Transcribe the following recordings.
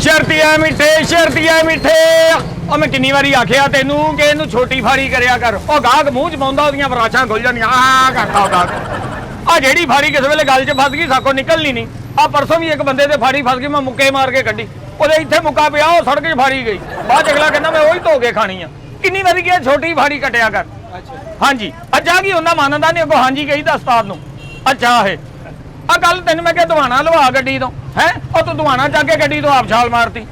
ਸ਼ਰਤੀਆ ਮਿੱਠੇ ਉਹ ਮੈਂ ਕਿੰਨੀ ਵਾਰੀ ਆਖਿਆ ਤੈਨੂੰ ਕਿ ਇਹਨੂੰ ਛੋਟੀ ਫਾੜੀ ਕਰਿਆ ਕਰ। ਉਹ ਗਾਹਕ ਮੂੰਹ ਚ ਪਾਉਂਦਾ ਉਹਦੀਆਂ ਫਰਾਸ਼ਾਂ ਖੁੱਲ ਜਾਂਦੀਆਂ ਆ ਕਰਦਾ ਉਹ ਗਾਹਕ। ਆ ਜਿਹੜੀ ਫਾੜੀ ਕਿਸੇ ਵੇਲੇ ਗੱਲ 'ਚ ਫਸ ਗਈ ਸਾਕੋ ਨਿਕਲਣੀ ਨਹੀਂ। ਆ ਪਰਸੋਂ ਵੀ ਇੱਕ ਬੰਦੇ ਤੇ ਫਾੜੀ ਫਸ ਗਈ, ਮੈਂ ਮੁੱਕੇ ਮਾਰ ਕੇ ਕੱਢੀ। ਉਹਦੇ ਇੱਥੇ ਮੁੱਕਾ ਪਿਆ, ਉਹ ਸੜਕ 'ਚ ਫਾੜੀ ਗਈ। ਬਾਅਦ ਅਗਲਾ ਕਹਿੰਦਾ ਮੈਂ ਉਹੀ ਧੋ ਕੇ ਖਾਣੀ ਆ। ਕਿੰਨੀ ਵਾਰੀ ਕਿਹਾ ਛੋਟੀ ਫਾੜੀ ਕੱਟਿਆ ਕਰ। ਹਾਂਜੀ ਅੱਜ ਆ ਗਈ ਉਹਨਾਂ ਮੰਨਦਾ ਨਹੀਂ, ਅੱਗੋਂ ਹਾਂਜੀ ਕਹੀ ਦਾ ਉਸਤਾਦ ਨੂੰ। ਅੱਛਾ ਇਹ ਆ ਗੱਲ ਤੈਨੂੰ ਮੈਂ ਕਿਹਾ ਦਵਾਣਾ ਲਵਾ ਗੱਡੀ ਤੋਂ ਹੈ, ਉਹ ਤੂੰ ਦਵਾਣਾ ਚੱਕ ਕੇ ਗੱਡੀ ਤੋਂ ਆਪ ਛਾਲ ਮਾਰਤੀ।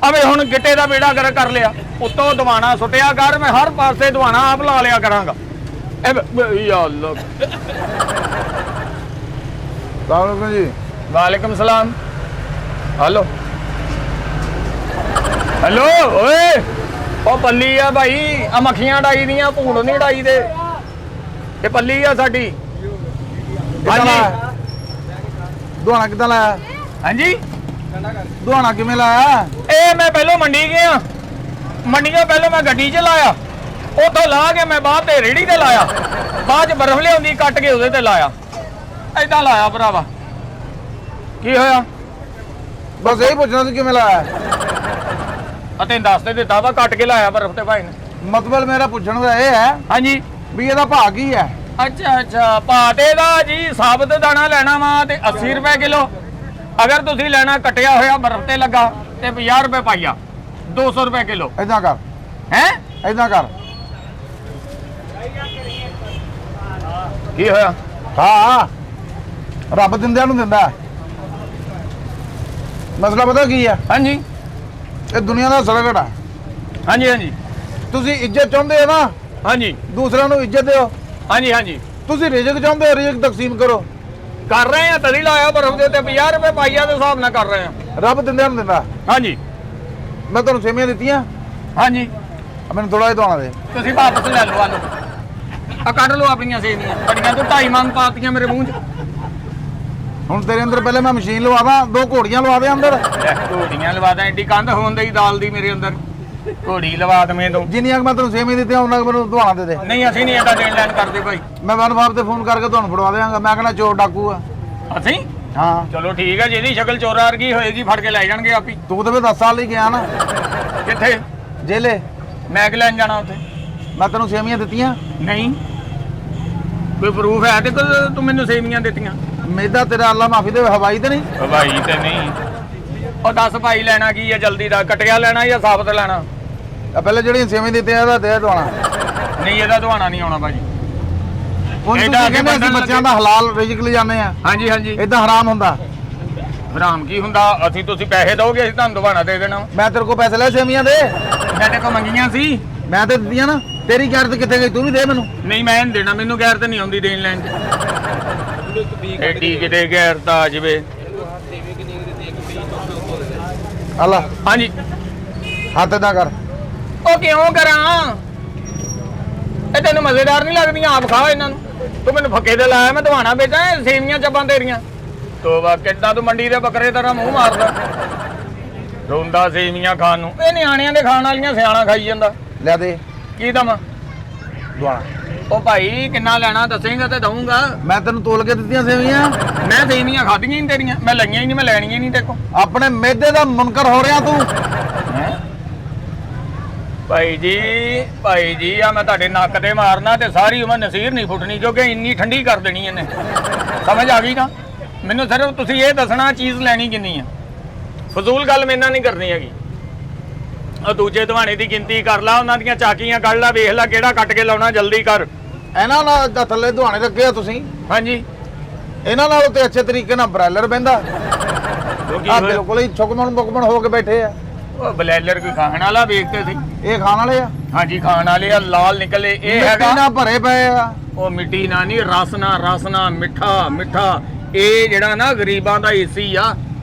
ਆਵੇ ਹੁਣ ਗਿੱਟੇ ਦਾ ਬੇੜਾ ਗਰਕ ਕਰ ਲਿਆ, ਉੱਤੋਂ ਦਵਾਣਾ ਸੁੱਟਿਆ ਕਰ। ਮੈਂ ਹਰ ਪਾਸੇ ਦਵਾਣਾ ਆਪ ਲਾ ਲਿਆ ਕਰਾਂਗਾ। ਯਾ ਅੱਲਾ जी वालेकुम सलाम। हेलो हेलो ओए ओ पल्ली आ भाई, आ मक्खियां डाई दियां, भूंड नहीं डाई दे। ये पल्ली आ साडी। हाँ जी दुआना कितना लाया? हाँ जी दुआना किवें लाया? ए मैं पहलों मंडी गया, मंडियों पहलों मैं गड्डी च लाया, उतों ला के मैं बाहर ते रेहड़ी ते लाया, बाद बर्फ लियाउंदी कट के उहदे ते लाया। ऐदा लाया भरावा। की होया? बस यही पूछना सी किवें लाया? तैनूं दस ते दित्ता वा, कट के लाया बर्फ ते भाई ने। मतलब मेरा पूछण दा ये है हाँ जी भी ਇਹਦਾ ਭਾਅ ਕੀ ਹੈ? अच्छा अच्छा भाटे दा जी साबत दाना लेना वा ते 80 रुपए किलो। अगर तुसीं लेना कटिया होया बर्फ ते लगा ते 50 रुपए पाइया, 200 रुपए किलो। ਇਦਾਂ ਕਰ हैं ਇਦਾਂ ਕਰ की होया? ਹਾਂ ਰੱਬ ਦਿੰਦਿਆਂ ਨੂੰ ਦਿੰਦਾ। ਮਸਲਾ ਪਤਾ ਕੀ ਹੈ? हाँ जी ਇਹ ਦੁਨੀਆ ਦਾ ਸੜਕੜ ਹੈ। हाँ जी हाँ जी ਤੁਸੀਂ ਇੱਜ਼ਤ ਚਾਹੁੰਦੇ ਹੋ ਨਾ, हाँ जी ਦੂਸਰਿਆਂ ਨੂੰ ਇੱਜ਼ਤ ਦਿਓ। हाँ जी हाँ जी ਤੁਸੀਂ ਰਿਜ਼ਕ ਚਾਹੁੰਦੇ ਹੋ, ਰਿਜ਼ਕ ਤਕਸੀਮ ਕਰੋ। कर रहे हैं, तरी लाया बर्फ दे ते 50 रुपए पाइया दे हिसाब नाल कर रहे हैं। ਰੱਬ ਦਿੰਦਿਆਂ ਨੂੰ ਦਿੰਦਾ। हाँ जी ਮੈਂ ਤੁਹਾਨੂੰ ਸੇਮੀਆਂ ਦਿੱਤੀਆਂ, हाँ जी ਮੈਨੂੰ ਥੋੜਾ ਜਿਹਾ ਦਵਾਣਾ ਦੇ। तुसीं वापस ले लो आलो, आ कट लो अपनियां सेवियां बड़ियां। तू 2.5 मन पातियां मेरे मुंह च। ਹੁਣ ਤੇਰੇ ਅੰਦਰ ਪਹਿਲੇ ਮੈਂ ਮਸ਼ੀਨ ਲਵਾ ਦਾਂ, 2 ਘੋੜੀਆਂ ਲਵਾ ਦੇ ਅੰਦਰ। ਘੋੜੀਆਂ ਲਵਾ ਦਾਂ, ਐਡੀ ਕੰਧ ਹੋਣ ਦੀ ਦਾਲ ਦੀ ਮੇਰੇ ਅੰਦਰ ਘੋੜੀ ਲਵਾ ਦਵੇਂ ਤੂੰ। ਜਿੰਨੀਆਂ ਕੁ ਮੈਂ ਤੈਨੂੰ ਸੇਮੀਆਂ ਦਿੱਤੀਆਂ ਉਹਨਾਂ ਕੁ ਮੈਨੂੰ ਦਵਾਣਾ ਦੇ ਦੇ। ਨਹੀਂ ਅਸੀਂ ਨਹੀਂ ਏਦਾਂ ਦੇਣ ਲੈਣ ਕਰਦੇ ਭਾਈ। ਮੈਂ ਵਨ ਫਾਰਮ ਤੇ ਫੋਨ ਕਰਕੇ ਤੁਹਾਨੂੰ ਫੜਵਾ ਦੇਵਾਂਗਾ। ਮੈਂ ਕਹਿੰਦਾ ਚੋਰ ਡਾਕੂ ਆ। ਅਸੀਂ ਹਾਂ ਚਲੋ ਠੀਕ ਹੈ, ਜਿਹਦੀ ਸ਼ਕਲ ਚੋਰਾ ਵਰਗੀ ਹੋਏਗੀ ਫੜ ਕੇ ਲੈ ਜਾਣਗੇ ਆਪੀ। ਤੂੰ ਤਾਂ ਵੀ 10 ਸਾਲ ਹੀ ਗਿਆ ਨਾ ਕਿੱਥੇ ਜੇਲੇ। ਮੈਂ ਕਿ ਲੈਣ ਜਾਣਾ ਉੱਥੇ? ਮੈਂ ਤੈਨੂੰ ਸੇਮੀਆਂ ਦਿੱਤੀਆਂ, ਨਹੀਂ ਕੋਈ ਪ੍ਰੂਫ ਹੈ ਤੇ ਤੂੰ ਮੈਨੂੰ ਸੇਵੀਆਂ ਦਿੱਤੀਆਂ? ਮੇਦਾ ਤੇਰਾ ਅੱਲਾ ਮਾਫੀ ਦੇ ਹਵਾਈ ਤੇ ਨਹੀਂ। ਭਾਈ ਤੇ ਨਹੀਂ। ਉਹ ਦੱਸ ਭਾਈ ਲੈਣਾ ਕੀ ਹੈ ਜਲਦੀ ਦਾ? ਕਟਿਆ ਲੈਣਾ ਜਾਂ ਸਾਬਤ ਲੈਣਾ? ਆ ਪਹਿਲੇ ਜਿਹੜੀਆਂ ਸੇਮੀਆਂ ਦਿੱਤੀਆਂ ਇਹਦਾ ਦੇ ਦਵਾਣਾ। ਨਹੀਂ ਇਹਦਾ ਦਵਾਣਾ ਨਹੀਂ ਆਉਣਾ ਭਾਜੀ। ਹੁਣ ਤੁਸੀਂ ਕਹਿੰਦੇ ਅਸੀਂ ਬੱਚਿਆਂ ਦਾ ਹਲਾਲ ਰਿਜ਼ਕ ਲੈ ਜਾਂਦੇ ਆ, ਹਾਂਜੀ ਹਾਂਜੀ ਇਦਾਂ ਹਰਾਮ ਹੁੰਦਾ। ਹਰਾਮ ਕੀ ਹੁੰਦਾ? ਅਸੀਂ ਤੁਸੀਂ ਪੈਸੇ ਦੋਗੇ, ਅਸੀਂ ਤੁਹਾਨੂੰ ਦਵਾਣਾ ਦੇ ਦੇਣਾ। ਮੈਂ ਤੇਰੇ ਕੋਲ ਪੈਸੇ ਲੈ ਸੇਮੀਆਂ ਦੇ, ਮੈਂ ਤੇ ਕੋ ਮੰਗੀਆਂ ਸੀ। ਮੈਂ ਤੇ ਦਿੱਤੀਆਂ ਨਾ। ਤੇਰੀ ਗੈਰਤ ਕਿੱਥੇ ਗਈ? ਤੂੰ ਵੀ ਦੇ ਮੈਨੂੰ। ਨਹੀਂ ਮੈਂ ਨਹੀਂ ਦੇਣਾ, ਮੈਨੂੰ ਗੈਰ ਤੇ ਨਹੀਂ ਆਉਂਦੀ ਦੇਣ ਲੈਣ ਚ। ਐਡੀ ਕਿਤੇ ਗੈਰ ਤਾਂ ਆ ਜਵੇ। ਅੱਲਾ ਹਾਂਜੀ ਹੱਥ ਏਦਾਂ ਕਰ। ਉਹ ਕਿਉਂ ਕਰਾਂ? ਇਹ ਤੈਨੂੰ ਮਜ਼ੇਦਾਰ ਨਹੀਂ ਲੱਗਦੀਆਂ? ਆਪ ਖਾ ਇਹਨਾਂ ਨੂੰ। ਤੂੰ ਮੈਨੂੰ ਫੱਕੇ ਦੇ ਲਾਇਆ, ਮੈਂ ਦਵਾਣਾ ਵੇਚਾਂ ਸੇਵੀਆਂ ਚੱਬਾਂ ਤੇਰੀਆਂ। ਤੋਬਾ ਕਿੱਦਾਂ ਤੂੰ ਮੰਡੀ ਦੇ ਬੱਕਰੇ ਤਰ੍ਹਾਂ ਮੂੰਹ ਮਾਰਦਾ ਰੋਂਦਾ ਸੇਵੀਆਂ ਖਾਣ ਨੂੰ। ਇਹ ਨਿਆਣਿਆਂ ਦੇ ਖਾਣ ਵਾਲੀਆਂ ਸਿਆਣਾ ਖਾਈ ਜਾਂਦਾ। ਲੈ ਦੇ ਕੀ ਦਵਾਂ? ਦਵਾਣਾ। ਉਹ ਭਾਈ ਕਿੰਨਾ ਲੈਣਾ ਦੱਸੇਂਗਾ ਤੇ ਦਊਂਗਾ। ਮੈਂ ਤੈਨੂੰ ਤੋਲ ਕੇ ਦਿੱਤੀਆਂ ਸੇਵੀਆਂ। ਮੈਂ ਸੇਵੀਆਂ ਖਾਧੀਆਂ ਹੀ ਨਹੀਂ ਤੇਰੀਆਂ, ਮੈਂ ਲਈਆਂ ਹੀ ਨਹੀਂ, ਮੈਂ ਲੈਣੀਆਂ ਹੀ ਨਹੀਂ ਤੇਰੇ ਕੋਲ। ਆਪਣੇ ਮੇਦੇ ਦਾ ਮੁਨਕਰ ਹੋ ਰਿਹਾ ਤੂੰ। ਭਾਈ ਜੀ ਆ ਮੈਂ ਤੁਹਾਡੇ ਨੱਕ ਤੇ ਮਾਰਨਾ ਤੇ ਸਾਰੀ ਉਮਰ ਨਸੀਰ ਨਹੀਂ ਫੁੱਟਣੀ, ਕਿਉਂਕਿ ਇੰਨੀ ਠੰਡੀ ਕਰ ਦੇਣੀ ਇਹਨੇ। ਸਮਝ ਆ ਗਈ ਨਾ? ਮੈਨੂੰ ਸਿਰਫ ਤੁਸੀਂ ਇਹ ਦੱਸਣਾ ਚੀਜ਼ ਲੈਣੀ ਕਿੰਨੀ ਆ। ਫਜ਼ੂਲ ਗੱਲ ਮੇਰੇ ਨਾਲ ਨਹੀਂ ਕਰਨੀ ਹੈਗੀ। ਉਹ ਦੂਜੇ ਦਵਾਣੇ ਦੀ ਗਿਣਤੀ ਕਰ ਲਾ, ਉਹਨਾਂ ਦੀਆਂ ਚਾਕੀਆਂ ਕੱਢ ਲਾ, ਵੇਖ ਲੈ ਕਿਹੜਾ ਕੱਟ ਕੇ ਲਾਉਣਾ, ਜਲਦੀ ਕਰ। ਇਹਨਾਂ ਨਾਲ ਦਾ ਥੱਲੇ ਦਵਾਣੇ ਰੱਖੇ ਆ ਤੁਸੀਂ। ਹਾਂਜੀ ਇਹਨਾਂ ਨਾਲ ਤੇ ਅੱਛੇ ਤਰੀਕੇ ਨਾਲ ਬ੍ਰਾਇਲਰ ਬਹਿੰਦਾ। ਆ ਬਿਲਕੁਲ ਹੀ ਛੁਕਮਣ ਬੁਕਮਣ ਹੋ ਕੇ ਬੈਠੇ ਆ। ਉਹ ਬਲੈਲਰ ਕੋਈ ਖਾਣ ਵਾਲਾ ਵੇਖਦੇ ਸੀ। ਇਹ ਖਾਣ ਵਾਲੇ ਆ? ਹਾਂਜੀ ਖਾਣ ਵਾਲੇ ਆ, ਲਾਲ ਨਿਕਲੇ। ਇਹ ਹੈਗਾ ਨਾ ਭਰੇ ਪਏ ਆ। ਉਹ ਮਿੱਟੀ ਨਾ ਨਹੀਂ, ਰਸਨਾ ਮਿੱਠਾ ਮਿੱਠਾ। ਇਹ ਜਿਹੜਾ ਨਾ ਗਰੀਬਾਂ ਦਾ ਏਸੀ ਆ,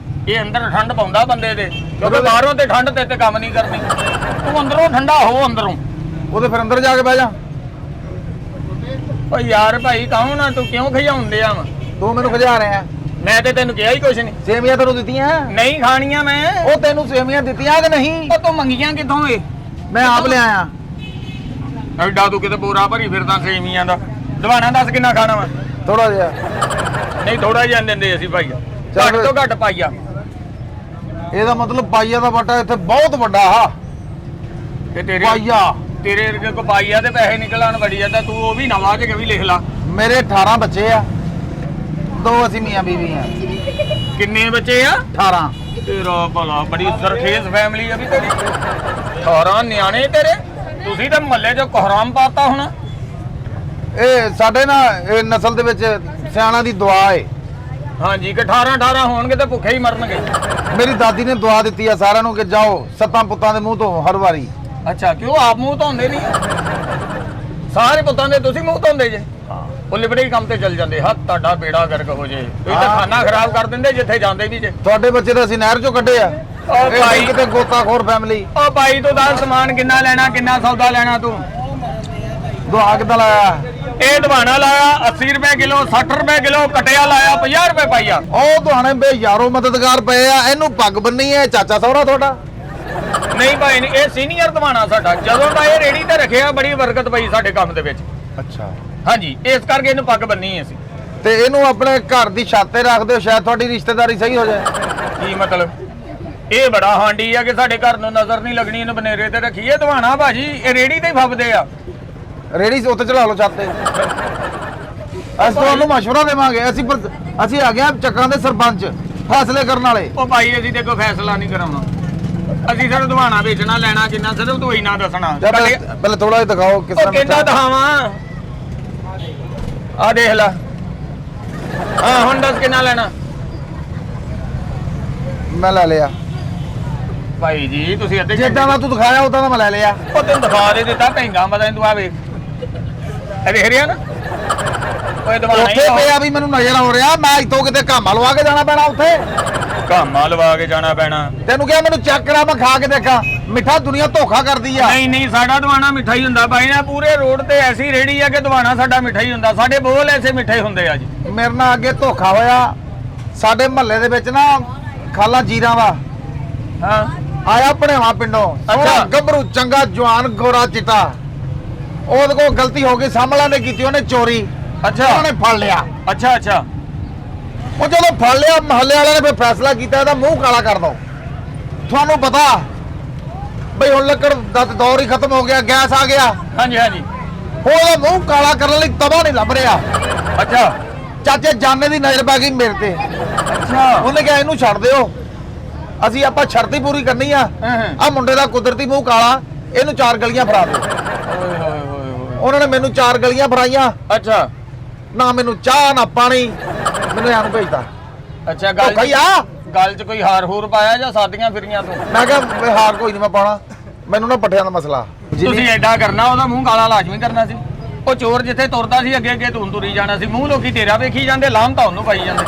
ਇਹ ਅੰਦਰ ਠੰਡ ਪਾਉਂਦਾ ਬੰਦੇ ਦੇ, ਕਿਉਂਕਿ ਬਾਹਰੋਂ ਤੇ ਠੰਡ ਤੇ ਕੰਮ ਨਹੀਂ ਕਰਨੀ। ਤੂੰ ਅੰਦਰੋਂ ਠੰਡਾ ਹੋ, ਅੰਦਰੋਂ। ਉਹਦੇ ਫਿਰ ਅੰਦਰ ਜਾ ਕੇ ਬਹਿ ਜਾ। ਓ ਯਾਰ ਭਾਈ ਕੌਣ ਆ ਤੂੰ? ਕਿਉਂ ਖਿਜਾਉਂਦੇ ਆ? ਤੂੰ ਮੈਨੂੰ ਖਜਾ ਰਿਹਾ। ਮੈਂ ਤੇ ਤੈਨੂੰ ਕਿਹਾ ਹੀ ਕੁਛ ਨਹੀਂ। ਸੇਮੀਆਂ ਤੈਨੂੰ ਦਿੱਤੀਆਂ? ਨਹੀਂ ਖਾਣੀਆਂ ਮੈਂ। ਉਹ ਤੈਨੂੰ ਸੇਮੀਆਂ ਦਿੱਤੀਆਂ ਕਿ ਨਹੀਂ? ਉਹ ਤੂੰ ਮੰਗੀਆਂ ਕਿੱਥੋਂ ਏ? ਮੈਂ ਆਪ ਲਿਆਇਆ। ਐਡਾ ਤੂੰ ਕਿਤੇ ਬੋਰਾ ਭਰੀ ਫਿਰਦਾ ਸੇਮੀਆਂ ਦਾ। ਦਵਾਣਾ ਦੱਸ ਕਿੰਨਾ ਖਾਣਾ ਵਾ? ਥੋੜਾ ਜਿਹਾ। ਨਹੀਂ ਥੋੜਾ ਜਿਹਾ ਦਿੰਦੇ ਅਸੀਂ ਭਾਈਆ, ਘੱਟ ਤੋਂ ਘੱਟ ਪਾਈਆ। ਇਹਦਾ ਮਤਲਬ ਪਾਈਆ ਦਾ ਵਾਟਾ ਇੱਥੇ ਬਹੁਤ ਵੱਡਾ ਆ। ਤੇ ਤੇਰੇ ਪਾਈਆ ਤੇਰੇ ਵਰਗੇ ਕੋ ਪਾਈਆ ਦੇ ਪੈਸੇ ਨਿਕਲਣ ਬੜੀ ਜਾਂਦਾ, ਤੂੰ ਉਹ ਵੀ ਨਵਾਂ ਚ ਵੀ ਲਿਖ ਲਾ। ਮੇਰੇ 18 ਬੱਚੇ ਆ, 2 ਅਸੀਂ ਮੀਆਂ ਬੀਵੀ ਆ। ਕਿੰਨੇ ਬੱਚੇ ਆ? 18। ਤੇਰਾ ਭਲਾ ਬੜੀ ਸਰਖੇਜ਼ ਫੈਮਿਲੀ ਆ ਵੀ ਤੇਰੀ। 18 ਨਿਆਣੇ ਤੇਰੇ। ਤੁਸੀਂ ਤਾਂ ਮਹੱਲੇ 'ਚ ਕੋਹਰਾਮ ਪਾਤਾ ਹੋਣਾ। ਇਹ ਸਾਡੇ ਨਾ ਇਹ ਨਸਲ ਦੇ ਵਿੱਚ ਸਿਆਣਾ ਦੀ ਦੁਆ ਏ। ਹਾਂਜੀ ਕਿ 18 ਹੋਣਗੇ ਤੇ ਭੁੱਖੇ ਹੀ ਮਰਨਗੇ। ਮੇਰੀ ਦਾਦੀ ਨੇ ਦੁਆ ਦਿੱਤੀ ਆ ਸਾਰਿਆਂ ਨੂੰ ਕਿ ਜਾਓ 7 ਪੁੱਤਾਂ ਦੇ ਮੂੰਹ ਤੋਂ ਹਰ ਵਾਰੀ। ਅੱਛਾ, ਕਿਉਂ ਆਪ ਮੂੰਹ ਧੋਂਦੇ ਨਹੀਂ? ਸਾਰੇ ਪੁੱਤਾਂ ਦੇ ਤੁਸੀਂ ਮੂੰਹ ਧੋਂਦੇ ਜੇ? ਉਹ ਲਿਬੜੇ ਹੀ ਕੰਮ ਤੇ ਚੱਲ ਜਾਂਦੇ। ਹੱਥ ਤੁਹਾਡਾ ਬੇੜਾ ਗਰਕ ਹੋ ਜੇ। ਤੁਸੀਂ ਤਾਂ ਖਾਣਾ ਖਰਾਬ ਕਰ ਦਿੰਦੇ ਜਿੱਥੇ ਜਾਂਦੇ ਵੀ ਜੇ। ਤੁਹਾਡੇ ਬੱਚੇ ਤਾਂ ਅਸੀਂ ਨਹਿਰ ਚੋਂ ਕੱਢੇ ਆ। ਉਹ ਭਾਈ ਕਿਤੇ ਗੋਤਾਖੋਰ ਫੈਮਿਲੀ। ਉਹ ਭਾਈ ਤੂੰ ਦੱਸ ਸਮਾਨ ਕਿੰਨਾ ਲੈਣਾ, ਕਿੰਨਾ ਸੌਦਾ ਲੈਣਾ ਤੂੰ? ਦੁਆ ਕਿੱਦਾਂ ਲਾਇਆ? ਇਹ ਦਵਾਣਾ ਲਾਇਆ 80 ਰੁਪਏ ਕਿਲੋ, 60 ਰੁਪਏ ਕਿਲੋ। ਕਟਿਆ ਲਾਇਆ 50 ਰੁਪਏ ਪਾਈਆ। ਉਹ ਦੁਆਣੇ ਬੇ ਯਾਰੋ ਮਦਦਗਾਰ ਪਏ ਆ। ਇਹਨੂੰ ਪੱਗ ਬੰਨੀ ਹੈ ਚਾਚਾ ਸਹੁਰਾ ਤੁਹਾਡਾ? ਨਹੀਂ ਭਾਈ ਨਹੀਂ, ਇਹ ਸੀਨੀਅਰ ਦਵਾਣਾ ਸਾਡਾ। ਜਦੋਂ ਦਾ ਇਹ ਰੇੜੀ ਤੇ ਰੱਖਿਆ ਬੜੀ ਬਰਕਤ ਪਈ ਸਾਡੇ ਕੰਮ ਦੇ ਵਿੱਚ। ਅੱਛਾ। ਹਾਂਜੀ, ਇਸ ਕਰਕੇ ਇਹਨੂੰ ਪੱਗ ਬੰਨੀ ਅਸੀਂ। ਤੇ ਇਹਨੂੰ ਆਪਣੇ ਘਰ ਦੀ ਛੱਤ ਤੇ ਰੱਖ ਦਿਓ, ਸ਼ਾਇਦ ਤੁਹਾਡੀ ਰਿਸ਼ਤੇਦਾਰੀ ਸਹੀ ਹੋ ਜਾਏ। ਕੀ ਮਤਲਬ? ਇਹ ਬੜਾ ਹਾਂਡੀ ਆ ਕਿ ਸਾਡੇ ਘਰ ਨੂੰ ਨਜ਼ਰ ਨਹੀਂ ਲੱਗਣੀ, ਇਹਨੂੰ ਬਨੇਰੇ ਤੇ ਰੱਖੀਏ। ਦਵਾਣਾ ਭਾਜੀ ਇਹ ਰੇੜੀ ਤੇ ਹੀ ਫੱਬਦੇ ਆ। ਰੇੜੀ ਉੱਤੇ ਚੜਾ ਲਓ ਛੱਤ ਤੇ। ਅਸੀਂ ਤੁਹਾਨੂੰ ਮਸ਼ਵਰਾ ਦੇਵਾਂਗੇ। ਅਸੀਂ ਆ ਗਏ ਚੱਕਾਂ ਦੇ ਸਰਪੰਚ, ਫੈਸਲੇ ਕਰਨ ਵਾਲੇ। ਉਹ ਭਾਈ ਅਸੀਂ ਤੇ ਕੋਈ ਫੈਸਲਾ ਨਹੀਂ ਕਰਾਉਣਾ। ਅਸੀਂ ਸਿਰਫ ਦਵਾਣਾ ਵੇਚਣਾ, ਲੈਣਾ ਕਿੰਨਾ ਸਿਰਫ ਤੂੰ ਹੀ ਨਾ ਦੱਸਣਾ। ਪਹਿਲੇ ਥੋੜਾ ਜਿਹਾ ਦਿਖਾਓ ਕਿਸ ਉਹ ਕਿੰਨਾ ਦਿਖਾਵਾਂ? ਆ ਦੇਖ ਲੈ। ਹਾਂ ਹੁਣ ਦੱਸ ਕਿੰਨਾ ਲੈਣਾ? ਮੈਂ ਲੈ ਲਿਆ। ਭਾਈ ਜੀ ਤੁਸੀਂ ਅੱਧੇ ਜਿੱਦਾਂ ਦਾ ਤੂੰ ਦਿਖਾਇਆ ਉਦਾਂ ਦਾ ਮੈਂ ਲੈ ਲਿਆ। ਉਹ ਤੈਨੂੰ ਦਿਖਾ ਦੇ ਦਿੱਤਾ ਭੈਂਗਾ ਮਦਾ। ਤੂੰ ਆ ਵੇਖ, ਇਹ ਦੇਖ ਰਿਹਾ ਨਾ? ਓਏ ਦਵਾਣਾ ਉੱਥੇ ਪਿਆ ਵੀ ਮੈਨੂੰ ਨਜ਼ਰ ਆ ਰਿਹਾ। ਮੈਂ ਇੱਥੋਂ ਕਿਤੇ ਘਾਮਾ ਲਵਾ ਕੇ ਜਾਣਾ ਪੈਣਾ ਉੱਥੇ। ਘਾਮਾ ਲਵਾ ਕੇ ਜਾਣਾ ਪੈਣਾ? ਤੈਨੂੰ ਕਿਹਾ ਮੈਨੂੰ ਚੈੱਕ ਕਰਾ, ਮੈਂ ਖਾ ਕੇ ਦੇਖਾਂ। ਮਿੱਠਾ ਦੁਨੀਆ ਧੋਖਾ ਕਰਦੀ ਆ। ਨਹੀਂ ਨਹੀਂ, ਸਾਡਾ ਦਵਾਣਾ ਮਿੱਠਾ ਹੀ ਹੁੰਦਾ ਭਾਈ। ਨਾ ਪੂਰੇ ਰੋਡ ਤੇ ਐਸੀ ਰੇੜੀ ਆ ਕਿ ਦਵਾਣਾ ਸਾਡਾ ਮਿੱਠਾ ਹੀ ਹੁੰਦਾ। ਸਾਡੇ ਬੋਲ ਐਸੇ ਮਿੱਠੇ ਹੁੰਦੇ ਆ ਜੀ। ਮੇਰੇ ਨਾਲ ਅੱਗੇ ਧੋਖਾ ਹੋਇਆ। ਸਾਡੇ ਮਹੱਲੇ ਦੇ ਵਿੱਚ ਨਾ ਖਾਲਾ ਜੀਰਾ ਵਾ ਹਾਂ ਆਇਆ ਭਣੇਵਾ ਪਿੰਡੋਂ। ਅੱਛਾ। ਗੱਭਰੂ ਚੰਗਾ ਜਵਾਨ ਗੋਰਾ ਚਿੱਟਾ। ਉਹਦੇ ਕੋਲ ਗਲਤੀ ਹੋ ਗਈ, ਸਾਹਮਣਾ ਨੇ ਕੀਤੀ, ਉਹਨੇ ਚੋਰੀ। ਅੱਛਾ। ਉਹਨੇ ਫੜ ਲਿਆ। ਅੱਛਾ ਅੱਛਾ। ਉਹ ਜਦੋਂ ਫੜ ਲਿਆ ਮਹੱਲੇ ਵਾਲਿਆਂ ਨੇ ਫਿਰ ਫੈਸਲਾ ਕੀਤਾ ਇਹਦਾ ਮੂੰਹ ਕਾਲਾ ਕਰ ਦੋ। ਤੁਹਾਨੂੰ ਪਤਾ ਬਈ ਹੁਣ ਲੱਕੜ ਦਾ ਦੌਰ ਹੀ ਖਤਮ ਹੋ ਗਿਆ, ਗੈਸ ਆ ਗਿਆ। ਹਾਂਜੀ ਹਾਂਜੀ। ਉਹਦਾ ਮੂੰਹ ਕਾਲਾ ਕਰਨ ਲਈ ਤਵਾ ਨਹੀਂ ਲੱਭ ਰਿਹਾ। ਅੱਛਾ ਚਾਚੇ ਜਾਨੇ ਦੀ ਨਜ਼ਰ ਪੈ ਗਈ ਮੇਰੇ ਤੇ। ਅੱਛਾ। ਉਹਨੇ ਕਿਹਾ ਇਹਨੂੰ ਛੱਡ ਦਿਓ, ਅਸੀਂ ਆਪਾਂ ਸ਼ਰਤੀ ਪੂਰੀ ਕਰਨੀ ਆ। ਆ ਮੁੰਡੇ ਦਾ ਕੁਦਰਤੀ ਮੂੰਹ ਕਾਲਾ, ਇਹਨੂੰ 4 ਗਲੀਆਂ ਫੜਾ ਦਿਓ। ਓਏ ਹੋਏ ਹੋਏ ਹੋਏ। ਉਹਨਾਂ ਨੇ ਮੈਨੂੰ 4 ਗਲੀਆਂ ਫੜਾਈਆਂ। ਅੱਛਾ। ਨਾ ਮੈਨੂੰ ਚਾਹ ਨਾ ਪਾਣੀ, ਮੈਨੂੰ ਐਨੂੰ ਭੇਜਦਾ। ਅੱਛਾ। ਗੱਲ 'ਚ ਕੋਈ ਹਾਰ ਹੂਰ ਪਾਇਆ ਜਾਂ ਸਾਦੀਆਂ ਫਿਰੀਆਂ ਤੂੰ? ਮੈਂ ਕਿਹਾ ਹਾਰ ਕੋਈ ਨਹੀਂ ਮੈਂ ਪਾਉਣਾ, ਮੈਨੂੰ ਨਾ ਪੱਠਿਆਂ ਦਾ ਮਸਲਾ। ਤੁਸੀਂ ਐਡਾ ਕਰਨਾ, ਉਹਦਾ ਮੂੰਹ ਕਾਲਾ ਲਾਜ਼ਮੀ ਕਰਨਾ ਸੀ। ਉਹ ਚੋਰ ਜਿੱਥੇ ਤੁਰਦਾ ਸੀ ਅੱਗੇ ਅੱਗੇ ਤੂੰ ਤੁਰੀ ਜਾਣਾ ਸੀ। ਮੂੰਹ ਲੋਕੀ ਤੇਰਾ ਵੇਖੀ ਜਾਂਦੇ, ਲਾਮ ਤਾਂ ਉਹਨੂੰ ਪਾਈ ਜਾਂਦੇ।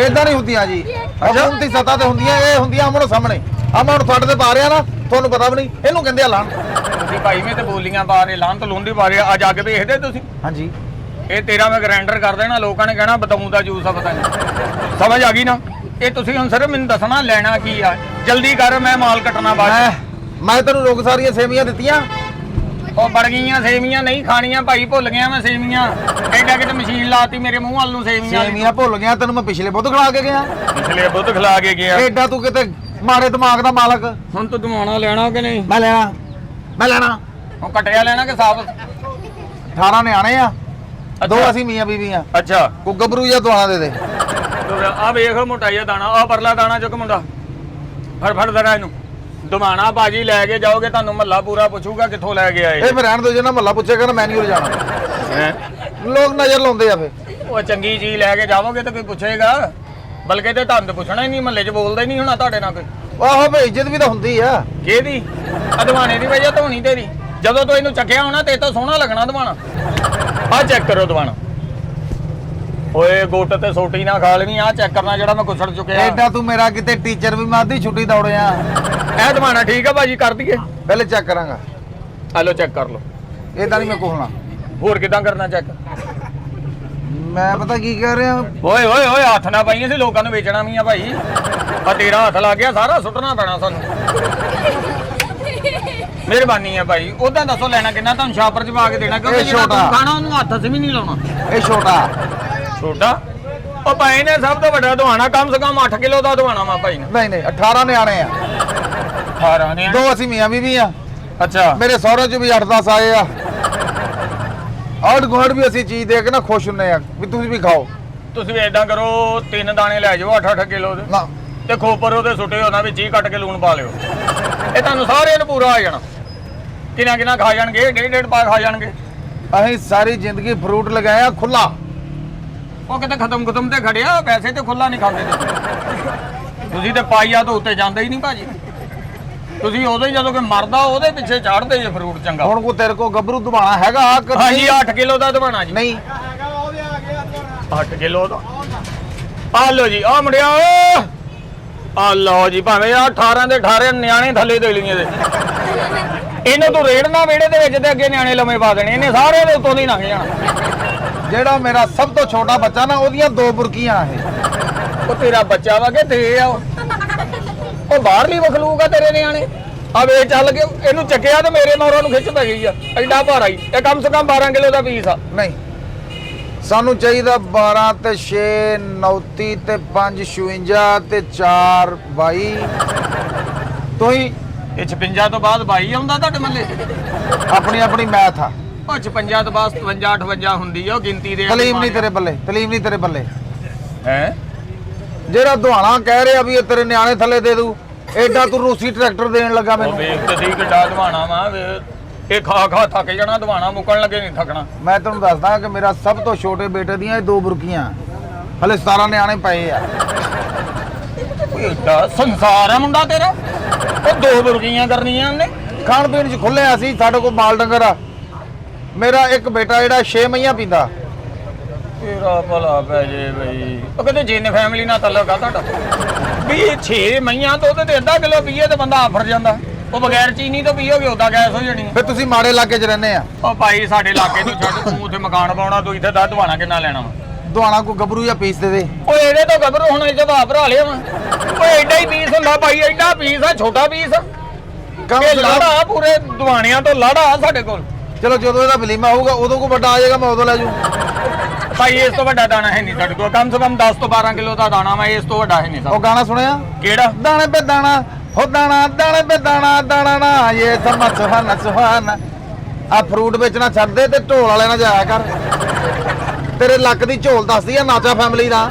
ਏਦਾਂ ਨਹੀਂ ਹੁੰਦੀਆਂ ਜੀ। ਹਕੂਮਤੀ ਸੱਤਾ ਤੇ ਹੁੰਦੀਆਂ, ਇਹ ਹੁੰਦੀਆਂ ਆਮਣੋ ਸਾਹਮਣੇ। ਆਮਣ ਤੁਹਾਡੇ ਤੇ ਪਾ ਰਿਹਾ ਨਾ, ਤੁਹਾਨੂੰ ਪਤਾ ਵੀ ਨਹੀਂ। ਇਹਨੂੰ ਕਹਿੰਦੇ ਆ ਲਾਣ। ਤੁਸੀਂ ਭਾਈ ਮੈਂ ਤੇ ਬੋਲੀਆਂ ਪਾ ਰਹੇ, ਲਾਂਤ ਲੁੰਡੀ ਪਾ ਰਹੇ। ਅੱਜ ਅੱਗ ਵੇਖਦੇ ਤੁਸੀਂ? ਹਾਂਜੀ। ਇਹ ਤੇਰਾ ਮੈਂ ਗ੍ਰਾਈਂਡਰ ਕਰ ਦੇਣਾ, ਲੋਕਾਂ ਨੇ ਕਹਿਣਾ ਬਤਾਊਂ ਦਾ ਜੂਸ ਆ ਪਤਾ ਨਹੀਂ। ਸਮਝ ਆ ਗਈ ਨਾ? ਇਹ ਤੁਸੀਂ ਹੁਣ ਸਿਰਫ ਮੈਨੂੰ ਦੱਸਣਾ ਲੈਣਾ ਕੀ ਆ। ਜਲਦੀ ਕਰ, ਮੈਂ ਮਾਲ ਕੱਟਣਾ ਬਾਅਦ। ਮੈਂ ਤੈਨੂੰ ਰੋਗ ਸਾਰੀਆਂ ਸੇਵੀਆਂ ਦਿੱਤੀਆਂ। ਉਹ ਬੜ ਗਈਆਂ ਸੇਵੀਆਂ, ਨਹੀਂ ਖਾਣੀਆਂ ਭਾਈ। ਭੁੱਲ ਗਿਆ ਮੈਂ ਸੇਵੀਆਂ। ਐਡਾ ਕਿਤੇ ਮਸ਼ੀਨ ਲਾਤੀ ਮੇਰੇ ਮੂੰਹ ਵੱਲ ਨੂੰ ਸੇਵੀਆਂ। ਸੇਵੀਆਂ ਭੁੱਲ ਗਿਆ ਤੈਨੂੰ ਮੈਂ ਪਿਛਲੇ ਬੁੱਧ ਖਿਲਾ ਕੇ ਗਿਆ। ਪਿਛਲੇ ਬੁੱਧ ਖਿਲਾ ਕੇ ਗਿਆ। ਐਡਾ ਤੂੰ ਕਿਤੇ ਮਾੜੇ ਦਿਮਾਗ ਦਾ ਮਾਲਕ। ਹੁਣ ਤੂੰ ਦਵਾਣਾ ਲੈਣਾ ਕਿ ਨਹੀਂ? ਮੈਂ ਲੈਣਾ। ਉਹ ਕਟਿਆ ਲੈਣਾ ਕਿ ਸਾਬਤ? 18 ਨਿਆਣੇ ਆ, 2 ਅੱਛਾ। ਅਸੀਂ ਮੀਆਂ ਬੀਵੀ ਆ। ਅੱਛਾ। ਕੋ ਗੱਭਰੂ ਜਾਂ ਦਵਾਣਾ ਦੇ ਦੇ। ਆ ਵੇਖ ਮੋਟਾ ਜਿਹਾ ਦਾਣਾ, ਆ ਪਰਲਾ ਦਾਣਾ ਚੁੱਕ ਮੁੰਡਾ। ਫੜ ਜ਼ਰਾ ਇਹਨੂੰ। ਦਵਾਣਾ ਬਾਜੀ ਲੈ ਕੇ ਜਾਓਗੇ, ਤੁਹਾਨੂੰ ਮਹੱਲਾ ਪੂਰਾ ਪੁੱਛੂਗਾ ਕਿੱਥੋਂ ਲੈ ਕੇ ਆਏ। ਇਹ ਫਿਰ ਰਹਿਣ ਦੋ, ਜੇ ਨਾ ਮਹੱਲਾ ਪੁੱਛੇਗਾ ਨਾ ਮੈਂ ਨਹੀਂ ਜਾਣਾ। ਲੋਕ ਨਜ਼ਰ ਲਾਉਂਦੇ ਆ ਫੇ। ਉਹ ਚੰਗੀ ਚੀਜ਼ ਲੈ ਕੇ ਜਾਵੋਗੇ ਤਾਂ ਕੋਈ ਪੁੱਛੇਗਾ। ਬਲਕਿ ਤੇ ਤੁਹਾਨੂੰ ਪੁੱਛਣਾ ਹੀ ਨਹੀਂ, ਮਹੱਲੇ 'ਚ ਬੋਲਦਾ ਹੀ ਨਹੀਂ ਹੋਣਾ ਤੁਹਾਡੇ ਨਾਲ ਕੋਈ। ਆਹੋ ਬਈ ਇੱਜ਼ਤ ਵੀ ਤਾਂ ਹੁੰਦੀ ਆ। ਕਿਹਦੀ? ਦਵਾਣੇ ਦੀ ਵਜ੍ਹਾ ਤੋਂ ਹੋਣੀ ਤੇਰੀ। ਜਦੋਂ ਤੋਂ ਇਹਨੂੰ ਚੱਕਿਆ ਹੋਣਾ ਤੇ ਤਾਂ ਸੋਹਣਾ ਲੱਗਣਾ ਦਵਾਣਾ। ਆ ਚੈੱਕ ਕਰੋ ਦਵਾਣਾ। ਓਏ ਗੁੱਟ ਤੇ ਸੋਟੀ ਨਾ ਖਾ ਲਵੀਂ। ਆ ਚੈੱਕ ਕਰਨਾ ਜਿਹੜਾ ਮੈਂ ਕੁਸੜ ਚੁੱਕਿਆ। ਐਡਾ ਤੂੰ ਮੇਰਾ ਕਿਤੇ ਟੀਚਰ ਵੀ ਮੈਂ ਅੱਧੀ ਛੁੱਟੀ ਦੌੜਿਆ। ਇਹ ਦਵਾਣਾ ਠੀਕ ਆ ਭਾਜੀ, ਕਰ ਦਈਏ? ਪਹਿਲੇ ਚੈੱਕ ਕਰਾਂਗਾ। ਹਲੋ ਚੈੱਕ ਕਰ ਲਓ। ਏਦਾਂ ਨਹੀਂ ਮੈਂ ਕੋਹਣਾ। ਹੋਰ ਕਿਦਾਂ ਕਰਨਾ ਚੈੱਕ? ਮੈਂ ਪਤਾ ਕੀ ਕਹਿ ਰਿਹਾ। ਓਏ ਓਏ ਓਏ, ਹੱਥ ਨਾ ਪਾਈਏ ਸੀ, ਲੋਕਾਂ ਨੂੰ ਵੇਚਣਾ ਵੀ ਆ ਭਾਈ। ਆ ਤੇਰਾ ਹੱਥ ਲੱਗ ਗਿਆ, ਸਾਰਾ ਸੁੱਟਣਾ ਪੈਣਾ ਸਾਨੂੰ। ਮਿਹਰਬਾਨੀ ਆ ਭਾਈ। ਉਦਾਂ ਦੱਸੋ ਲੈਣਾ ਕਿੰਨਾ? ਤੁਹਾਨੂੰ ਸ਼ਾਪਰ 'ਚ ਪਾ ਕੇ ਦੇਣਾ, ਕਿਉਂਕਿ ਜਿਹੜਾ ਤੂੰ ਖਾਣਾ ਉਹਨੂੰ ਹੱਥ 'ਚ ਵੀ ਨਹੀਂ ਲਾਉਣਾ। ਇਹ ਛੋਟਾ। ਛੋਟਾ? ਉਹ ਭਾਈ ਨੇ ਸਭ ਤੋਂ ਵੱਡਾ ਦਵਾਣਾ ਕਮ ਸੇ ਕਮ 8 ਕਿਲੋ ਦਾ ਦਵਾਣਾ ਵਾ ਭਾਈ ਨੇ। ਨਹੀਂ 18 ਨਿਆਣੇ ਆ 18 ਨੇ। 2 ਅਸੀਂ ਮੀਆਂ ਬੀਵੀ ਆ। ਅੱਛਾ ਮੇਰੇ ਸਹੁਰੇ ਚ ਵੀ 8-10 ਆਏ ਆ। ਆੜ ਗੋੜ ਵੀ ਅਸੀਂ ਚੀਜ਼ ਦੇ ਕੇ ਨਾ ਖੁਸ਼ ਹੁੰਨੇ ਆ ਵੀ ਤੁਸੀਂ ਵੀ ਖਾਓ। ਤੁਸੀਂ ਵੀ ਏਦਾਂ ਕਰੋ 3 ਦਾਣੇ ਲੈ ਜਾਓ 8-8 ਕਿਲੋ ਦੇ ਨਾ ਤੇ ਖੋਪਰ ਉਹਦੇ ਸੁੱਟੇ ਉਹਨਾਂ ਵਿੱਚ ਹੀ ਕੱਟ ਕੇ ਲੂਣ ਪਾ ਲਿਓ। ਇਹ ਤੁਹਾਨੂੰ ਸਾਰਿਆਂ ਨੂੰ ਪੂਰਾ ਆ ਜਾਣਾ। ਕਿੰਨਾ ਖਾ ਜਾਣਗੇ, ਡੇਢ ਪਾ ਖਾ ਜਾਣਗੇ। ਅਸੀਂ ਸਾਰੀ ਜ਼ਿੰਦਗੀ ਫਰੂਟ ਲਗਾਇਆ ਖੁੱਲਾ। ਉਹ ਕਿਤੇ ਖਤਮ ਤੇ ਖੜਿਆ, ਵੈਸੇ ਤੇ ਖੁੱਲਾ ਨਹੀਂ ਖਾਂਦੇ ਤੁਸੀਂ ਤੇ ਪਾਈਆ ਤੋਂ ਉੱਤੇ ਜਾਂਦੇ ਹੀ ਨਹੀਂ ਭਾਜੀ। ਤੁਸੀਂ ਉਦੋਂ ਹੀ ਜਦੋਂ ਕਿ ਮਰਦਾ ਉਹਦੇ ਪਿੱਛੇ ਚੜ੍ਹਦੇ ਜੇ ਫਰੂਟ ਚੰਗਾ। ਹੁਣ ਕੋ ਤੇਰੇ ਕੋ ਗੱਭਰੂ ਦਵਾਣਾ ਹੈਗਾ? ਹਾਂਜੀ 8 ਕਿਲੋ ਦਾ ਦਵਾਣਾ ਜੀ। ਨਹੀਂ 8 ਕਿਲੋ ਦਾ ਆ ਲਓ ਜੀ। ਆ ਮੁੰਡਿਆ ਆ ਲਓ ਜੀ, ਭਾਵੇਂ ਆ 18 ਦੇ 18 ਨਿਆਣੇ ਥੱਲੇ ਦੇ ਲਈਏ ਦੇ। ਇਹਨੂੰ ਤੂੰ ਰੇੜਨਾ ਵਿਹੜੇ ਦੇ ਵਿੱਚ ਤੇ ਅੱਗੇ ਨਿਆਣੇ ਲੰਮੇ ਪਾ ਦੇਣੇ। ਇਹਨੇ ਸਾਰੇ ਦੇ ਉੱਤੋਂ ਦੀ ਲੰਘ ਜਾਣਾ। ਜਿਹੜਾ ਮੇਰਾ ਸਭ ਤੋਂ ਛੋਟਾ ਬੱਚਾ ਨਾ ਉਹਦੀਆਂ 2 ਬੁਰਕੀਆਂ ਇਹ। ਉਹ ਤੇਰਾ ਬੱਚਾ ਵਾ ਕਿ ਤੇ ਆ ਉਹ ਬਾਹਰਲੀ ਮਖਲੂਕ ਆ ਤੇਰੇ ਨਿਆਣੇ। ਆ ਵੇ ਚੱਲ ਕੇ ਇਹਨੂੰ ਚੱਕਿਆ ਤੇ ਮੇਰੇ ਮੋਰਾਂ ਨੂੰ ਖਿੱਚ ਪੈ ਗਈ ਆ। ਐਡਾ ਭਾਰਾ ਹੀ ਇਹ ਕਮ ਸੇ ਕਮ 12 ਕਿਲੋ ਦਾ ਪੀਸ ਆ। ਨਹੀਂ ਸਾਨੂੰ ਚਾਹੀਦਾ 12 ਤੇ 6 29 ਤੇ 5 56 ਤੇ 4 22। ਤੁਸੀਂ ਇਹ 56 ਤੋਂ ਬਾਅਦ 22 ਆਉਂਦਾ ਤੁਹਾਡੇ ਮੱਲੇ? ਆਪਣੀ ਮੈਥ ਆ। ਉਹ 56 ਤੋਂ ਬਾਅਦ 57 58 ਹੁੰਦੀ ਆ ਉਹ ਗਿਣਤੀ ਦੇ। ਤਲੀਮ ਨਹੀਂ ਤੇਰੇ ਬੱਲੇ, ਤਲੀਮ ਨਹੀਂ ਤੇਰੇ ਬੱਲੇ। ਹੈ ਜਿਹੜਾ ਦੁਹਾਣਾ ਕਹਿ ਰਿਹਾ ਵੀ ਇਹ ਤੇਰੇ ਨਿਆਣੇ ਥੱਲੇ ਦੇ ਦੂ, ਐਡਾ ਤੂੰ ਰੂਸੀ ਟਰੈਕਟਰ ਦੇਣ ਲੱਗਾ ਉਹ ਮੈਨੂੰ। ਵੇਖ ਤੇ ਦੀ ਕਿੱਡਾ ਦਵਾਣਾ ਵਾ। ਇਹ ਖਾ ਥੱਕ ਜਾਣਾ, ਦਵਾਣਾ ਮੁੱਕਣ ਲੱਗੇ ਨਹੀਂ ਥੱਕਣਾ। ਮੈਂ ਤੈਨੂੰ ਦੱਸਦਾ ਕਿ ਮੇਰਾ ਸਭ ਤੋਂ ਛੋਟੇ ਬੇਟੇ ਦੀਆਂ ਇਹ 2 ਬੁਰਕੀਆਂ, ਹਲੇ 17 ਨਿਆਣੇ ਪਏ ਆ। ਏਡਾ ਸੰਸਾਰ ਆ ਮੁੰਡਾ ਤੇਰਾ। ਉਹ 2 ਬੁਰਕੀਆਂ ਕਰਨੀਆਂ ਉਹਨੇ। ਖਾਣ ਪੀਣ ਚ ਖੁੱਲੇ ਅਸੀਂ, ਸਾਡੇ ਕੋਲ ਮਾਲ ਡੰਗਰ ਆ। ਮੇਰਾ ਇੱਕ ਬੇਟਾ ਜਿਹੜਾ 6 ਮਈਆਂ ਪੀਂਦਾ। ਤੇਰਾ ਭਲਾ ਪੈ ਜੇ ਬਈ। ਉਹ ਕਹਿੰਦੇ ਜਿੰਨ ਫੈਮਿਲੀ ਨਾਲ ਤਲਕ ਆ ਤੁਹਾਡਾ ਵੀ 6 ਮਈਆਂ ਤੋਂ ਉਹਦੇ ਤੇ ਅੱਧਾ ਕਿਲੋ ਪੀਏ ਤੇ ਬੰਦਾ ਆਫਰ ਜਾਂਦਾ। ਉਹ ਬਗੈਰ ਚੀਨੀ ਤੋਂ ਪੀਓਗੇ ਉਦਾਂ ਗੈਸ ਹੋ ਜਾਣੀ। ਫਿਰ ਤੁਸੀਂ ਮਾੜੇ ਇਲਾਕੇ 'ਚ ਰਹਿੰਦੇ ਆ। ਉਹ ਭਾਈ ਸਾਡੇ ਇਲਾਕੇ ਤੋਂ ਛੱਡ, ਤੂੰ ਉੱਥੇ ਮਕਾਨ ਪਾਉਣਾ, ਤੂੰ ਇੱਥੇ ਦੱਸ ਦਵਾਣਾ ਕਿੰਨਾ ਲੈਣਾ ਵਾ? ਦੁਹਾਣਾ ਕੋ ਗੱਭਰੂ ਜਾਂ ਪੀਸ ਦੇ ਦੇ। ਉਹ ਇਹਦੇ ਤੋਂ ਗੱਭਰੂ ਹੁਣ ਇਹ ਜਵਾ ਭਰਾ ਲਿਆ ਵਾ। ਉਹ ਐਡਾ ਹੀ ਪੀਸ ਹੁੰਦਾ ਭਾਈ, ਐਡਾ ਪੀਸ ਆ, ਛੋਟਾ ਪੀਸ। ਇਹ ਲਾੜਾ ਪੂਰੇ ਦਵਾਣਿਆਂ ਤੋਂ ਲਾੜਾ ਸਾਡੇ ਕੋਲ। ਚਲੋ ਜਦੋਂ ਇਹਦਾ ਵਲੀਮਾ ਹੋਊਗਾ ਉਦੋਂ ਕੋ ਵੱਡਾ ਆ ਜਾਏਗਾ, ਮੈਂ ਉਦੋਂ ਲੈ ਜੂ। ਭਾਈ ਇਸ ਤੋਂ ਵੱਡਾ ਦਾਣਾ ਹੈ ਨਹੀਂ ਸਾਡੇ ਕੋਲ। ਕਮ ਸੇ ਕਮ 10 ਤੋਂ 12 ਕਿਲੋ ਦਾ ਦਾਣਾ ਵਾ, ਇਸ ਤੋਂ ਵੱਡਾ ਹੈ ਨਹੀਂ ਉਹ ਗਾਣਾ ਸੁਣਿਆ ਕਿਹੜਾ? ਦਾਣੇ ਪੇ ਦਾਣਾ ਹੋ ਦਾਣਾ, ਦਾਣੇ ਪੇ ਦਾਣਾ, ਦਾਣਾ ਨਾ ਇਹ ਸਮਾ ਸੁਹਾਨਾ ਸੁਹਾਨਾ। ਆ ਫਰੂਟ ਵੇਚਣਾ ਛੱਡ ਦੇ ਤੇ ਢੋਲ ਵਾਲੇ ਨਾਲ ਜਾਇਆ ਕਰ। ਤੇਰੇ ਲੱਕ ਦੀ ਝੋਲ ਦੱਸਦੀ ਆ ਨਾਚਾ ਫੈਮਿਲੀ ਦਾ।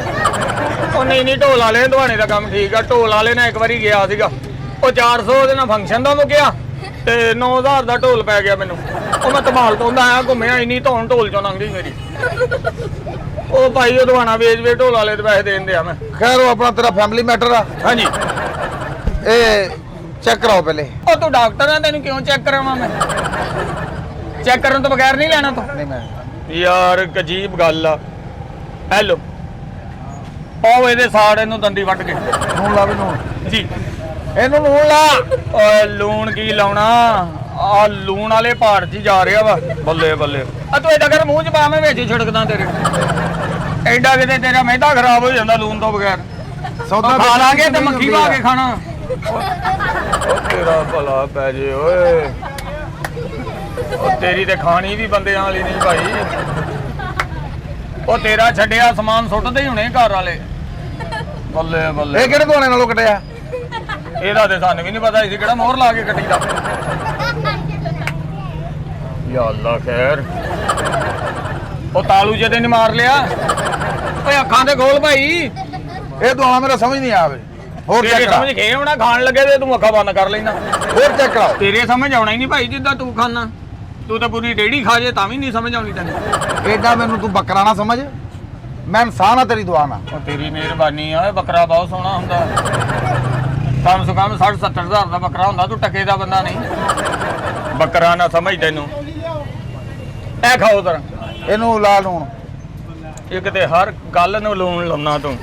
ਉਹ ਨਹੀਂ ਢੋਲ ਵਾਲੇ ਦਵਾਣੇ ਦਾ ਕੰਮ ਠੀਕ ਆ। ਢੋਲ ਵਾਲੇ ਨਾਲ ਇੱਕ ਵਾਰੀ ਗਿਆ ਸੀਗਾ, ਉਹ 400 ਉਹਦੇ ਨਾਲ ਫੰਕਸ਼ਨ ਦਾ ਮੁੱਕਿਆ ਤੇ 9000 ਦਾ ਢੋਲ ਪੈ ਗਿਆ ਮੈਨੂੰ। ਉਹ ਮੈਂ ਧਮਾਲ ਤੋਂ ਆਇਆ, ਘੁੰਮਿਆ ਇੰਨੀ ਧੌਣ ਢੋਲ ਚੋਂ ਲੰਘ ਗਈ ਮੇਰੀ। ਉਹ ਭਾਈ ਉਹ ਦਵਾਣਾ ਵੇਚ ਢੋਲ ਵਾਲੇ ਦੇ ਪੈਸੇ ਦੇਣ ਦਿਆ ਮੈਂ। ਖੈਰ ਉਹ ਆਪਣਾ ਤੇਰਾ ਫੈਮਿਲੀ ਮੈਟਰ ਆ। ਹਾਂਜੀ ਇਹ ਚੈੱਕ ਕਰਾਓ ਪਹਿਲੇ। ਉਹ ਤੂੰ ਡਾਕਟਰ ਆ, ਤੈਨੂੰ ਕਿਉਂ ਚੈੱਕ ਕਰਾਵਾਂ ਮੈਂ? ਚੈੱਕ ਕਰਨ ਤੋਂ ਬਗੈਰ ਨਹੀਂ ਲੈਣਾ ਤੂੰ? ਨਹੀਂ ਮੈਂ ਯਾਰ ਇੱਕ ਅਜੀਬ ਗੱਲ ਆ। ਹੈਲੋ ਪਾਓ ਇਹਦੇ ਸਾੜ ਇਹਨੂੰ ਦੰਦੀ ਵੱਢ ਕੇ। ਨੂਣ ਲਾ ਵੀ ਨੂਣ। ਜੀ ਇਹਨੂੰ ਨੂਣ ਲਾ। ਓਏ ਲੂਣ ਕੀ ਲਾਉਣਾ? ਆ ਲੂਣ ਵਾਲੇ ਪਹਾੜ 'ਚ ਹੀ ਜਾ ਰਿਹਾ ਵਾ। ਬੱਲੇ ਬੱਲੇ। ਆ ਤੂੰ ਏਦਾਂ ਕਰ, ਮੂੰਹ 'ਚ ਪਾ, ਮੈਂ ਵਿੱਚ ਹੀ ਛਿੜਕਦਾ ਤੇਰੇ। ਐਡਾ ਕਿਤੇ ਤੇਰਾ ਮਹਿੰਦਾ ਖਰਾਬ ਹੋ ਜਾਂਦਾ ਲੂਣ ਤੋਂ ਬਗੈਰ। ਸੌਦਾ ਖਾ ਲਾਂਗੇ ਤੇ ਮੱਖੀ ਪਾ ਕੇ ਖਾਣਾ। ਉਹ ਤੇਰਾ ਭਲਾ ਪੈ ਜੇ ਓਏ। ਉਹ ਤੇਰੀ ਤੇ ਖਾਣੀ ਵੀ ਬੰਦਿਆਂ ਵਾਲੀ ਨਹੀਂ ਭਾਈ। ਉਹ ਤੇਰਾ ਛੱਡਿਆ ਸਮਾਨ ਸੁੱਟਦੇ ਹੀ ਹੁਣੇ ਘਰ ਵਾਲੇ। ਬੱਲੇ ਬੱਲੇ। ਇਹ ਕਿਹੜੇ ਦੁਹਾਣੇ ਨਾਲੋਂ ਕਟਿਆ? ਇਹਦਾ ਤੇ ਸਾਨੂੰ ਵੀ ਨਹੀਂ ਪਤਾ ਸੀ ਕਿਹੜਾ ਮੋਹਰ ਲਾ ਕੇ ਕੱਟੀ ਦਾ। ਯਾ ਅੱਲਾ ਖੈਰ। ਉਹ ਤਾਲੂ ਜਿਹਦੇ ਨੇ ਮਾਰ ਲਿਆ। ਓਏ ਅੱਖਾਂ ਤੇ ਖੋਲ ਭਾਈ। ਇਹ ਦੁਹਾਣਾ ਮੇਰਾ ਸਮਝ ਨਹੀਂ ਆਵੇ। ਹੋਰ ਤੇਰੇ ਚੈੱਕ ਸਮਝ ਕੇ ਆਉਣਾ, ਖਾਣ ਲੱਗੇ ਤੇ ਤੂੰ ਅੱਖਾਂ ਬੰਦ ਕਰ ਲੈਣਾ। ਹੋਰ ਚੈੱਕ ਕਰਾਓ। ਤੇਰੇ ਸਮਝ ਆਉਣਾ ਹੀ ਨਹੀਂ ਭਾਈ ਜਿੱਦਾਂ ਤੂੰ ਖਾਣਾ। ਤੂੰ ਤਾਂ ਪੂਰੀ ਡੇੜੀ ਖਾ ਜੇ ਤਾਂ ਵੀ ਨਹੀਂ ਸਮਝ ਆਉਣੀ ਤੈਨੂੰ। ਏਡਾ ਮੈਨੂੰ ਤੂੰ ਬੱਕਰਾ ਨਾ ਸਮਝ। ਮੈਂ ਇਨਸਾਨ ਆ ਤੇਰੀ ਦੁਆ ਨਾਲ। ਉਹ ਤੇਰੀ ਮਿਹਰਬਾਨੀ ਆ। ਬੱਕਰਾ ਬਹੁਤ ਸੋਹਣਾ ਹੁੰਦਾ। ਕਮ ਸੇ ਕਮ 60-70 ਹਜ਼ਾਰ ਦਾ ਬੱਕਰਾ ਹੁੰਦਾ। ਤੂੰ ਟਕੇ ਦਾ ਬੰਦਾ ਨਹੀਂ। ਬੱਕਰਾ ਨਾ ਸਮਝ ਤੈਨੂੰ। ਇਹ ਖਾਓ ਤਰ। ਇਹਨੂੰ ਲਾ ਲੂਣ। ਇਹ ਕਿਤੇ ਹਰ ਗੱਲ ਨੂੰ ਲੂਣ ਲਾਉਣਾ ਤੂੰ।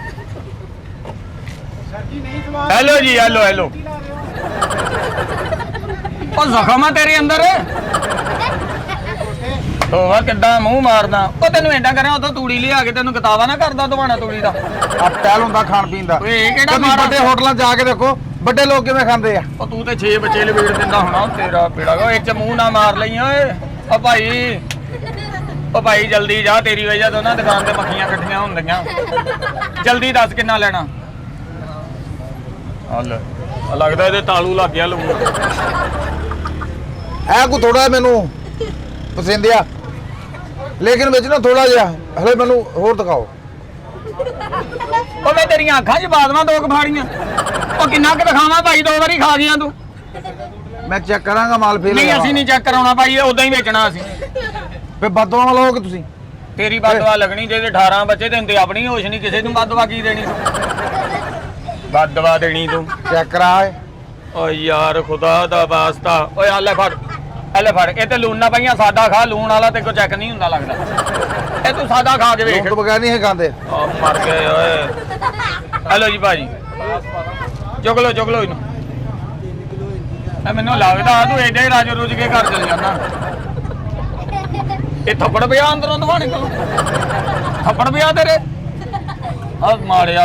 ਹੈਲੋ ਜੀ, ਹੈਲੋ ਹੈਲੋ। ਉਹ ਜ਼ਖਮ ਆ ਤੇਰੇ ਅੰਦਰ। ਉਹ ਕਿੱਦਾਂ ਮੂੰਹ ਮਾਰਦਾ? ਉਹ ਤੈਨੂੰ ਏਦਾਂ ਕਰਿਆ ਉਦੋਂ ਤੂੜੀ ਲਿਆ ਕੇ ਤੈਨੂੰ ਕਿਤਾਬਾ ਨਾ ਕਰਦਾ ਦਵਾਣਾ ਤੂੜੀ ਦਾ। ਆ ਟਹਿਲ ਹੁੰਦਾ ਖਾਣ ਪੀਣ ਦਾ। ਓਏ ਇਹ ਕਿਹੜਾ ਕਦੀ ਮਾਰਾ? ਵੱਡੇ ਹੋਟਲਾਂ ਜਾ ਕੇ ਦੇਖੋ ਵੱਡੇ ਲੋਕ ਕਿਵੇਂ ਖਾਂਦੇ ਆ। ਉਹ ਤੂੰ ਤੇ 6 ਬੱਚੇ ਲਵੇੜ ਦਿੰਦਾ ਹੋਣਾ। ਤੇਰਾ ਬੇੜਾ ਗਾ। ਇੱਕ ਚ ਮੂੰਹ ਨਾ ਮਾਰ ਲਈ ਓਏ। ਉਹ ਭਾਈ ਉਹ ਭਾਈ ਜਲਦੀ ਜਾ, ਤੇਰੀ ਵਜ੍ਹਾ ਤੋਂ ਨਾ ਦੁਕਾਨ ਤੇ ਮੱਖੀਆਂ ਇਕੱਠੀਆਂ ਹੁੰਦੀਆਂ। ਜਲਦੀ ਦੱਸ ਕਿੰਨਾ ਲੈਣਾ। ਹਲ ਲੱਗਦਾ ਇਹਦੇ ਤਾਲੂ ਲੱਗ ਗਿਆ ਲੂਣ। ਐ ਕੋ ਥੋੜਾ ਮੈਨੂੰ ਪਸੰਦ ਆ, ਲੇਕਿਨ ਵਿੱਚ ਨਾ ਥੋੜਾ ਜਿਹਾ ਹਲੇ ਮੈਨੂੰ ਹੋਰ ਦਿਖਾਓ। ਉਹ ਮੈਂ ਤੇਰੀਆਂ ਅੱਖਾਂ 'ਚ ਬਾਦਵਾਂ ਦੋ ਕਫਾੜੀਆਂ। ਉਹ ਕਿੰਨਾ ਕੁ ਦਿਖਾਵਾਂ ਭਾਈ, 2 ਵਾਰੀ ਖਾ ਗਿਆ ਤੂੰ। ਮੈਂ ਚੈੱਕ ਕਰਾਂਗਾ ਮਾਲ ਫੇਰ। ਨਹੀਂ ਅਸੀਂ ਨਹੀਂ ਚੈੱਕ ਕਰਾਉਣਾ ਭਾਈ, ਉਦਾਂ ਹੀ ਵੇਚਣਾ ਅਸੀਂ। ਫੇ ਬਦਵਾ ਲਓਗੇ ਤੁਸੀਂ? ਤੇਰੀ ਬਦਵਾ ਲੱਗਣੀ, ਜਿਹਦੇ 18 ਬੱਚੇ ਤੇ ਹੁੰਦੇ ਆਪਣੀ ਹੋਸ਼ ਨਹੀਂ, ਕਿਸੇ ਨੂੰ ਬਦਵਾ ਕੀ ਦੇਣੀ ਤੂੰ? ਬਦਵਾ ਦੇਣੀ ਤੂੰ? ਚੈੱਕ ਕਰਾ ਏ। ਓ ਯਾਰ ਖੁਦਾ ਦਾ ਵਾਸਤਾ, ਓਏ ਆ ਲੈ ਫੜ, ਇਹ ਲੈ ਫੜ। ਇਹ ਤੇ ਲੂਣ ਨਾ ਪਾਈਆਂ, ਸਾਦਾ ਖਾ। ਲੂਣ ਵਾਲਾ ਤੇ ਕੋ ਚੈੱਕ ਨਹੀਂ ਹੁੰਦਾ ਲੱਗਦਾ। ਇਹ ਤੂੰ ਸਾਦਾ ਖਾ ਕੇ ਵੇਖ। ਲੂਣ ਤੋਂ ਬਗੈਰ ਨਹੀਂ ਇਹ ਖਾਂਦੇ। ਓ ਮਰ ਗਏ ਓਏ। ਹੈਲੋ ਜੀ ਭਾਜੀ, ਚੁੱਕ ਲੋ ਇਹਨੂੰ। ਇਹ ਮੈਨੂੰ ਲੱਗਦਾ ਤੂੰ ਏਡੇ ਰਾਜ ਰੁੱਝ ਕੇ ਘਰ ਚਲ ਜਾਂਦਾ। ਇਹ ਥੱਪੜ ਪਿਆ ਅੰਦਰੋਂ ਦਵਾਣੇ ਕੋਲ, ਥੱਪੜ ਪਿਆ ਤੇਰੇ। ਆ ਮਾਰਿਆ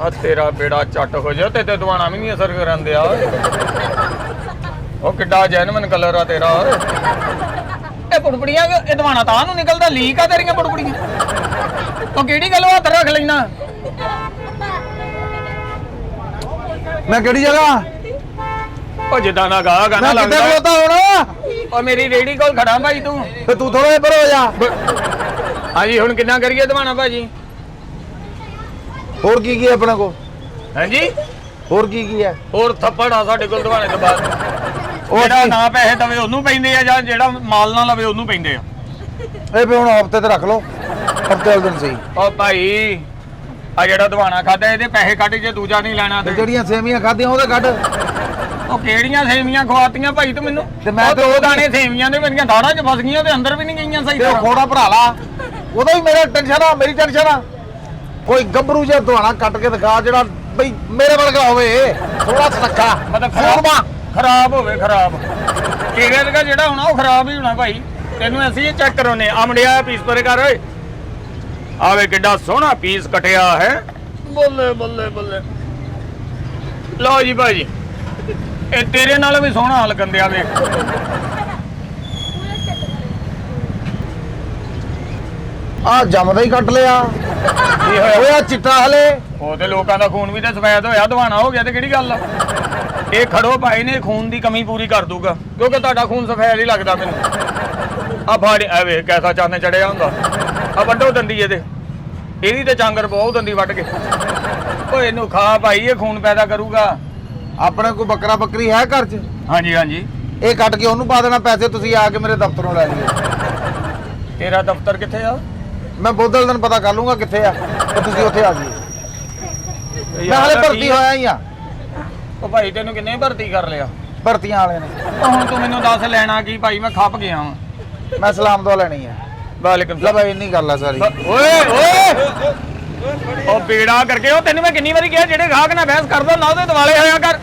ਆ ਤੇਰਾ ਬੇੜਾ ਚੱਟ ਹੋ ਜਾ, ਤੇ ਦਵਾਣਾ ਵੀ ਨਹੀਂ ਅਸਰ ਕਰਨ ਦਿਆ। ਉਹ ਕਿੱਡਾ ਜੈਨੂਇਨ ਕਲਰ ਆ ਤੇਰਾ। ਇਹ ਪੁੜਪੜੀਆਂ, ਇਹ ਦਵਾਣਾ ਤਾਂ ਨੂੰ ਨਿਕਲਦਾ, ਲੀਕ ਆ ਤੇਰੀਆਂ ਪੁੜਪੜੀਆਂ। ਉਹ ਕਿਹੜੀ ਗੱਲ ਹੱਥ ਰੱਖ ਲੈਣਾ? ਮੈਂ ਕਿਹੜੀ ਜਗ੍ਹਾ? ਉਹ ਜਿੱਦਾਂ ਦਾ ਗਾਹ ਗਾਣਾ ਮੈਂ ਕਿੱਥੇ ਲੱਗਦਾ। ਖਲੋਤਾ ਹੁਣ? ਉਹ ਮੇਰੀ ਰੇੜੀ ਕੋਲ ਖੜਾ ਭਾਈ ਤੂੰ। ਤੇ ਤੂੰ ਥੋੜਾ ਜਿਹਾ ਪਰੇ ਹੋ ਜਾ। ਹਾਂਜੀ ਹੁਣ ਕਿੰਨਾ ਕਰੀਏ ਦਵਾਣਾ ਭਾਜੀ? ਹੋਰ ਕੀ ਆਪਣੇ ਕੋਲ? ਹਾਂਜੀ ਹੋਰ ਕੀ ਹੈ? ਹੋਰ ਥੱਪੜ ਆ ਸਾਡੇ ਕੋਲ ਦਵਾਣੇ ਤੋਂ ਬਾਅਦ। ਉਹ ਜਿਹੜਾ ਕੀ? ਨਾ ਪੈਸੇ ਦਵੇ ਉਹਨੂੰ ਪੈਂਦੇ ਆ, ਜਾਂ ਜਿਹੜਾ ਮਾਲ ਨਾ ਲਵੇ ਉਹਨੂੰ ਪੈਂਦੇ ਆ। ਇਹ ਫੇ ਹੁਣ ਹਫਤੇ ਤੇ ਰੱਖ ਲਓ, ਹਫਤੇ ਵਾਲੇ ਦਿਨ ਸਹੀ। ਉਹ ਭਾਈ ਆ ਜਿਹੜਾ ਦਵਾਣਾ ਖਾਦਾ ਇਹਦੇ ਪੈਸੇ ਕੱਢ, ਜੇ ਦੂਜਾ ਨਹੀਂ ਲੈਣਾ ਤੇ ਤੇ। ਜਿਹੜੀਆਂ ਸੇਵੀਆਂ ਖਾਧੀਆਂ ਉਹਦੇ ਕੱਢ। ਉਹ ਕਿਹੜੀਆਂ ਸੇਵੀਆਂ ਖਵਾਤੀਆਂ ਭਾਈ ਤੂੰ ਮੈਨੂੰ? ਤੇ ਮੈਂ ਉਹ ਤੇ 2 ਦਾਣੇ ਸੇਵੀਆਂ ਦੇ ਮੇਰੀਆਂ ਦਾੜਾਂ 'ਚ ਫਸ ਗਈਆਂ ਤੇ ਅੰਦਰ ਵੀ ਨਹੀਂ ਗਈਆਂ ਸਹੀ ਤੇ ਉਹ ਤਰ੍ਹਾਂ। ਖੋੜਾ ਭਰਾ ਲਾ, ਉਹਦਾ ਵੀ ਮੇਰਾ ਟੈਨਸ਼ਨ ਆ, ਮੇਰੀ ਟੈਨਸ਼ਨ ਆ। ਕੋਈ ਗੱਭਰੂ ਜਿਹਾ ਦਵਾਣਾ ਕੱਟ ਕੇ ਦਿਖਾ ਜਿਹੜਾ ਬਈ ਮੇਰੇ ਵਰਗਾ ਹੋਵੇ, ਥੋੜਾ ਸੁਨੱਖਾ। ਮਤਲਬ ਖਰਾਬ ਹੋਵੇ, ਖਰਾਬ। ਤੇਰੇ ਵਰਗਾ ਜਿਹੜਾ ਹੋਣਾ ਉਹ ਖਰਾਬ ਹੀ ਹੋਣਾ ਭਾਈ। ਤੈਨੂੰ ਅਸੀਂ ਚੈੱਕ ਕਰਾਉਨੇ ਆ। ਮੁੰਡਿਆ ਪੀਸ ਪਰੇ ਕਰ ਓਏ। ਆਵੇ ਕਿੱਡਾ ਸੋਹਣਾ ਪੀਸ ਕਟਿਆ ਹੈ। ਬੱਲੇ ਬੱਲੇ ਬੱਲੇ। ਲਓ ਜੀ ਭਾਜੀ, ਇਹ ਤੇਰੇ ਨਾਲ ਵੀ ਸੋਹਣਾ ਹਾਲ ਕੰਦਿਆ ਵੇਖ। ਆ ਜੰਮਦਾ ਹੀ ਕੱਟ ਲਿਆ। ਕੀ ਹੋਇਆ? ਹੋਇਆ ਚਿੱਟਾ ਹਲੇ। ਉਹ ਤੇ ਲੋਕਾਂ ਦਾ ਖੂਨ ਵੀ ਤੇ ਸਫੈਦ ਹੋਇਆ, ਦਵਾਣਾ ਹੋ ਗਿਆ ਤੇ ਕਿਹੜੀ ਗੱਲ ਆ? ਇਹ ਖੜੋ ਭਾਈ ਨੇ ਖੂਨ ਦੀ ਕਮੀ ਪੂਰੀ ਕਰ ਦੂਗਾ, ਕਿਉਂਕਿ ਤੁਹਾਡਾ ਖੂਨ ਸਫੈਦ ਹੀ ਲੱਗਦਾ ਮੈਨੂੰ। ਆ ਫਾੜੀ ਆ ਵੇਖ ਕੈਸਾ ਚੰਨ ਚੜਿਆ ਹੁੰਦਾ। ਆ ਵੱਡੋ ਦੰਦੀ ਇਹਦੀ ਤੇ ਚਾਂਗਰ ਬਹੁਤ ਦੰਦੀ ਵੱਢ ਕੇ। ਓਏ ਇਹਨੂੰ ਖਾ ਭਾਈ, ਇਹ ਖੂਨ ਪੈਦਾ ਕਰੂਗਾ। ਆਪਣੇ ਕੋਈ ਬੱਕਰਾ ਬੱਕਰੀ ਹੈ ਘਰ 'ਚ? ਹਾਂਜੀ ਹਾਂਜੀ। ਇਹ ਕੱਟ ਕੇ ਉਹਨੂੰ ਪਾ ਦੇਣਾ ਪੈਸੇ, ਤੁਸੀਂ ਆ ਕੇ ਮੇਰੇ ਦਫ਼ਤਰੋਂ ਲੈ ਲਿਓ। ਤੇਰਾ ਦਫ਼ਤਰ ਕਿੱਥੇ ਆ? ਮੈਂ ਬੁੱਧਵਾਰ ਦਿਨ ਪਤਾ ਕਰ ਲੂੰਗਾ ਕਿੱਥੇ ਆ, ਤੇ ਤੁਸੀਂ ਉੱਥੇ ਆ ਜਾਈਓ। ਮੈਂ ਹਲੇ ਭਰਤੀ ਹੋਇਆ ਹੀ ਆ। ਉਹ ਭਾਈ ਤੈਨੂੰ ਕਿੰਨੇ ਭਰਤੀ ਕਰ ਲਿਆ? ਭਰਤੀਆਂ ਵਾਲੇ ਨੇ। ਉਹ ਹੁਣ ਤੂੰ ਮੈਨੂੰ ਦੱਸ ਲੈਣਾ ਕੀ ਭਾਈ? ਮੈਂ ਖੱਪ ਗਿਆ ਵਾਂ। ਮੈਂ ਸਲਾਮ ਦੁਆ ਲੈਣੀ ਆ। ਵਾਲੇਕੁਮ ਲੈ ਭਾਈ ਇੰਨੀ ਗੱਲ ਆ ਸਾਰੀ। ਓਏ ਓਏ ਉਹ ਬੇੜਾ ਕਰਕੇ। ਉਹ ਤੈਨੂੰ ਮੈਂ ਕਿੰਨੀ ਵਾਰੀ ਕਿਹਾ ਜਿਹੜੇ ਗਾਹਕ ਨਾਲ ਬਹਿਸ ਕਰਦਾ ਨਾ ਉਹਦੇ ਦਿਵਾਲੇ ਹੋਇਆ ਕਰ।